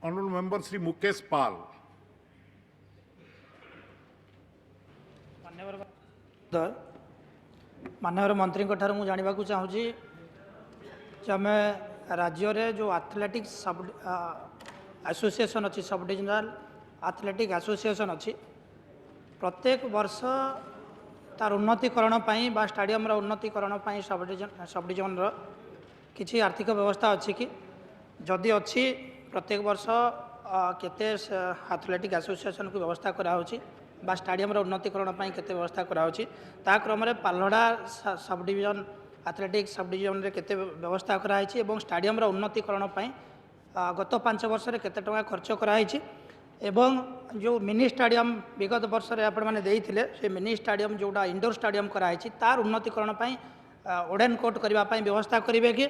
Honorable Member Sri Mukesh Pal. माननीय मंत्री मुझे जानवा चाहूँगी आम राज्य रे जो एथलेटिक्स सब एसोसिएशन अच्छी सब डिविजनल एथलेटिक एसोसिएशन अच्छी प्रत्येक वर्ष तार उन्नतिकरण बा स्टाडियम उन्नतिकरण सब डिविजन किसी आर्थिक व्यवस्था अच्छी कि जदि अच्छी प्रत्येक वर्ष केते एथलेटिक एसोसिएशन को व्यवस्था कराऊँगी बा स्टाडियम उन्नतिकरण केते व्यवस्था कराऊँगी ता क्रम पालहड़ा sub division athletics sub division रे केते व्यवस्था कराई एवं स्टाडियम उन्नतिकरण गत 5 वर्ष रे केते टंका खर्च कराई एवं जो मिनी स्टाडियम विगत वर्ष रे आपण माने देइथिले से मिनी स्टाडियम जोटा इंडोर स्टाडियम कराई तार उन्नतिकरण ओडेन कोट करने व्यवस्था करेंगे कि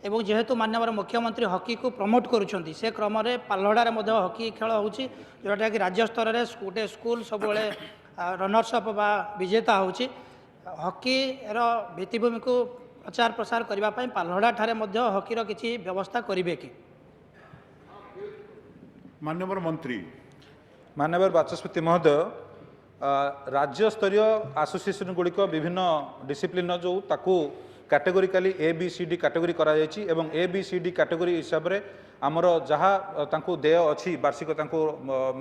एवं जेहेतु माननीय मुख्यमंत्री हॉकी को प्रमोट करुँच से क्रम पालहड़ार हॉकी खेल होची जोटा कि राज्य स्तर में गोटे स्कूल सब रनर्सअप बा विजेता होची हॉकी भित्तिभूमि को प्रचार प्रसार करने पालहड़ा ठारे हॉकीर किसी व्यवस्था करेंगे कि माननीय मंत्री माननीय बाचस्पति महोदय राज्य स्तरीय एसोसिएशन गुड़िक विभिन्न डिसिप्लिन जो ताकू categorically A B C D category करा जायछि एवं A B C D category हिसाब रे आमर जहाँ तांको देय अच्छी वार्षिक तांको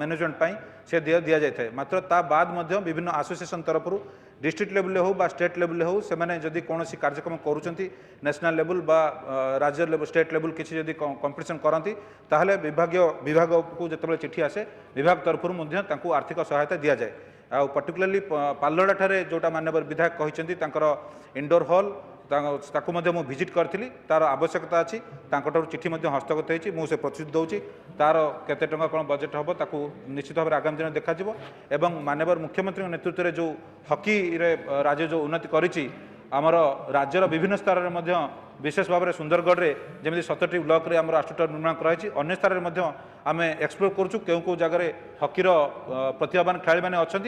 मैनेजमेंट पाई से देय दिया जाय थाए मात्र ता बाद मध्य विभिन्न एसोसिएशन तरफ डिस्ट्रिक्ट लेवल हो बा स्टेट लेवल हो से माने जदि कोनोसी कार्यक्रम करूचंती नेशनल लेवल बा राज्य लेवल स्टेट लेवल किसी जदि कंपटीशन करंती ताहले विभाग को जतबे चिठी आसे विभाग तरफ मध्य तांको आर्थिक सहायता दिया जाए आ पर्टिकुलरली पालहड़ा ठारे जोटा माननीय विधायक कहते तांकर इंडोर हॉल ताकू मु विजिट करी तार आवश्यकता अच्छी चिठी हस्तगत होती मुझे प्रतिश्रुति दूसरी तार केते टंका कौन बजेट हम ताकू निश्चित भाव आगामी दिन देखा एवं माननीय मुख्यमंत्री नेतृत्व में जो हॉकी रे राज्य जो उन्नति करिछि आमर राज्यर विभिन्न स्तर में विशेष भाव में सुंदरगढ़ में जमी 17टी ब्लॉक रे आमर आस्टोटर निर्माण कराई अन्य स्तर में आम एक्सप्लोर करूँ क्यों जगह हॉकीर प्रतिभावान खेलाड़ी मैंने अच्छा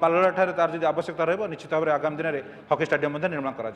पालहड़ा ठारे तार जब आवश्यकता रही निश्चित भाव में आगामी दिन में हॉकी स्टाडियम निर्माण करा